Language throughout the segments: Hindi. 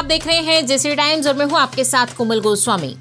देख रहे हैं जेसी टाइम्स और मैं हूं आपके साथ कोमल गोस्वामी।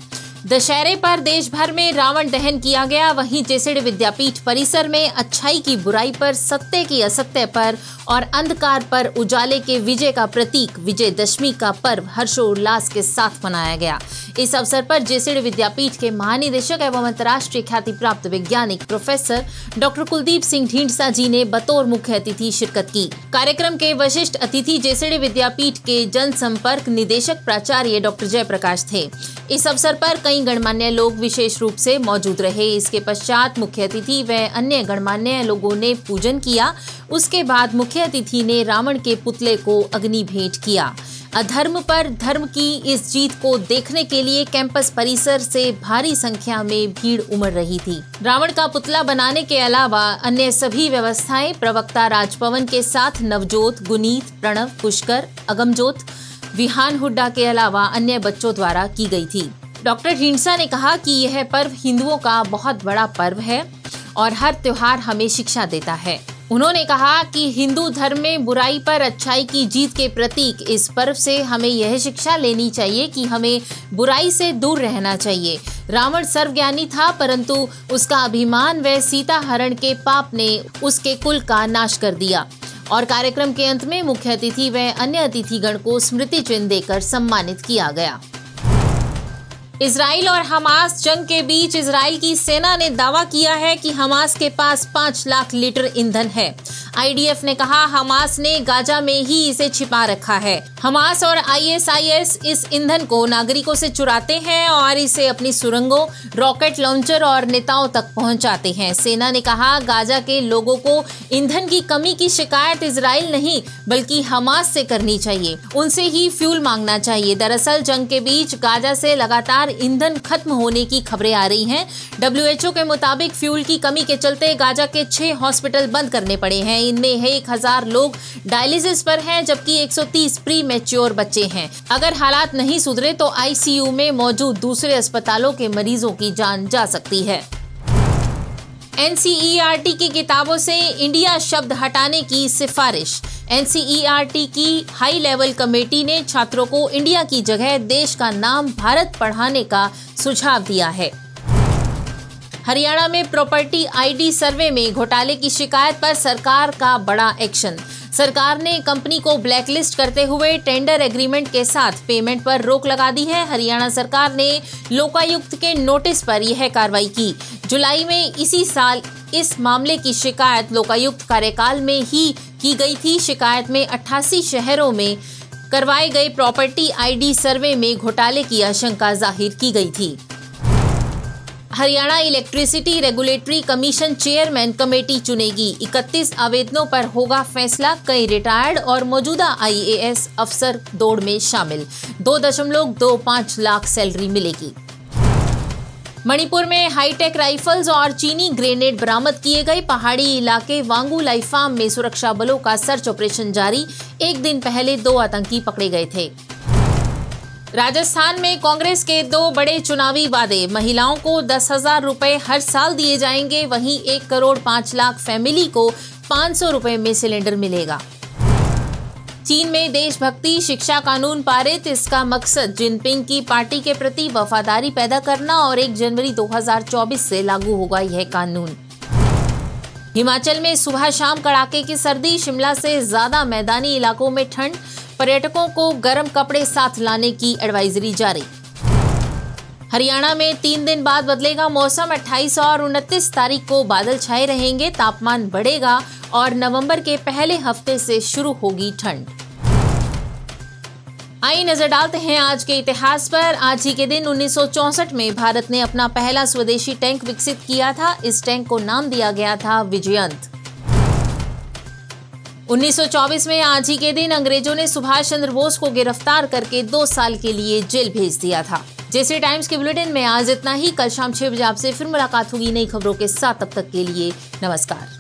दशहरे पर देश भर में रावण दहन किया गया। वहीं जेसीडी विद्यापीठ परिसर में अच्छाई की बुराई पर, सत्य की असत्य पर और अंधकार पर उजाले के विजय का प्रतीक विजयदशमी का पर्व हर्षोल्लास के साथ मनाया गया। इस अवसर पर जेसीडी विद्यापीठ के महानिदेशक एवं अंतर्राष्ट्रीय ख्याति प्राप्त वैज्ञानिक प्रोफेसर डॉक्टर कुलदीप सिंह ढींढसा जी ने बतौर मुख्य अतिथि शिरकत की। कार्यक्रम के विशिष्ट अतिथि जेसीडी विद्यापीठ के जनसंपर्क निदेशक प्राचार्य डॉक्टर जयप्रकाश थे। इस अवसर पर कई गणमान्य लोग विशेष रूप से मौजूद रहे। इसके पश्चात मुख्य अतिथि व अन्य गणमान्य लोगों ने पूजन किया। उसके बाद मुख्य अतिथि ने रावण के पुतले को अग्नि भेंट किया। अधर्म पर धर्म की इस जीत को देखने के लिए कैंपस परिसर से भारी संख्या में भीड़ उमड़ रही थी। रावण का पुतला बनाने के अलावा अन्य सभी व्यवस्थाएं प्रवक्ता राजपवन के साथ नवजोत, गुनीत, प्रणव, पुष्कर, अगमजोत, विहान हुड्डा के अलावा अन्य बच्चों द्वारा की गई थी। डॉक्टर ढींढसा ने कहा कि यह पर्व हिंदुओं का बहुत बड़ा पर्व है और हर त्योहार हमें शिक्षा देता है। उन्होंने कहा कि हिंदू धर्म में बुराई पर अच्छाई की जीत के प्रतीक इस पर्व से हमें यह शिक्षा लेनी चाहिए कि हमें बुराई से दूर रहना चाहिए। रावण सर्वज्ञानी था, परंतु उसका अभिमान व सीता हरण के पाप ने उसके कुल का नाश कर दिया। और कार्यक्रम के अंत में मुख्य अतिथि व अन्य अतिथिगण को स्मृति चिन्ह देकर सम्मानित किया गया। इजराइल और हमास जंग के बीच इजराइल की सेना ने दावा किया है कि हमास के पास 5 लाख लीटर ईंधन है। आईडीएफ ने कहा हमास ने गाजा में ही इसे छिपा रखा है। हमास और आईएसआईएस इस ईंधन को नागरिकों से चुराते हैं और इसे अपनी सुरंगों, रॉकेट लॉन्चर और नेताओं तक पहुंचाते हैं। सेना ने कहा गाजा के लोगों को ईंधन की कमी की शिकायत इजराइल नहीं बल्कि हमास से करनी चाहिए। उनसे ही फ्यूल मांगना चाहिए। दरअसल जंग के बीच गाजा से लगातार ईंधन खत्म होने की खबरें आ रही हैं। WHO के मुताबिक फ्यूल की कमी के चलते गाजा के 6 हॉस्पिटल बंद करने पड़े हैं। इनमें 1000 लोग डायलिसिस पर हैं जबकि 130 प्री मैच्योर बच्चे हैं। अगर हालात नहीं सुधरे तो आईसीयू में मौजूद दूसरे अस्पतालों के मरीजों की जान जा सकती है। एनसीईआरटी की किताबों से इंडिया शब्द हटाने की सिफारिश। एनसीईआरटी की हाई लेवल कमेटी ने छात्रों को इंडिया की जगह देश का नाम भारत पढ़ाने का सुझाव दिया है। हरियाणा में प्रॉपर्टी आईडी सर्वे में घोटाले की शिकायत पर सरकार का बड़ा एक्शन। सरकार ने कंपनी को ब्लैकलिस्ट करते हुए टेंडर एग्रीमेंट के साथ पेमेंट पर रोक लगा दी है। हरियाणा सरकार ने लोकायुक्त के नोटिस पर यह कार्रवाई की। जुलाई में इसी साल इस मामले की शिकायत लोकायुक्त कार्यकाल में ही की गई थी। शिकायत में 88 शहरों में करवाए गए प्रॉपर्टी आईडी सर्वे में घोटाले की आशंका जाहिर की गई थी। Haryana electricity regulatory commission chairman committee चुनेगी। 31 आवेदनों पर होगा फैसला। कई रिटायर्ड और मौजूदा आईएएस अफसर दौड़ में शामिल। 2.25 लाख सैलरी मिलेगी। मणिपुर में हाईटेक राइफल्स और चीनी ग्रेनेड बरामद किए गए। पहाड़ी इलाके वांगू लाइफार्म में सुरक्षा बलों का सर्च ऑपरेशन जारी। एक दिन पहले 2 आतंकी पकड़े गए थे। राजस्थान में कांग्रेस के 2 बड़े चुनावी वादे। महिलाओं को 10,000 रुपए हर साल दिए जाएंगे। वहीं 1 करोड़ 5 लाख फैमिली को 500 रुपए में सिलेंडर मिलेगा। चीन में देशभक्ति शिक्षा कानून पारित। इसका मकसद जिनपिंग की पार्टी के प्रति वफादारी पैदा करना और 1 जनवरी 2024 से लागू होगा यह कानून। हिमाचल में सुबह शाम कड़ाके की सर्दी। शिमला से ज्यादा मैदानी इलाकों में ठंड। पर्यटकों को गर्म कपड़े साथ लाने की एडवाइजरी जारी। हरियाणा में 3 दिन बाद बदलेगा मौसम। 28 और 29 तारीख को बादल छाए रहेंगे। तापमान बढ़ेगा और नवंबर के पहले हफ्ते से शुरू होगी ठंड। आइए नजर डालते हैं आज के इतिहास पर। आज ही के दिन 1964 में भारत ने अपना पहला स्वदेशी टैंक विकसित किया था। इस टैंक को नाम दिया गया था विजयंत। 1924 में आज ही के दिन अंग्रेजों ने सुभाष चंद्र बोस को गिरफ्तार करके 2 साल के लिए जेल भेज दिया था। जेसी टाइम्स के बुलेटिन में आज इतना ही। कल शाम 6 बजे आपसे फिर मुलाकात होगी नई खबरों के साथ। तब तक के लिए नमस्कार।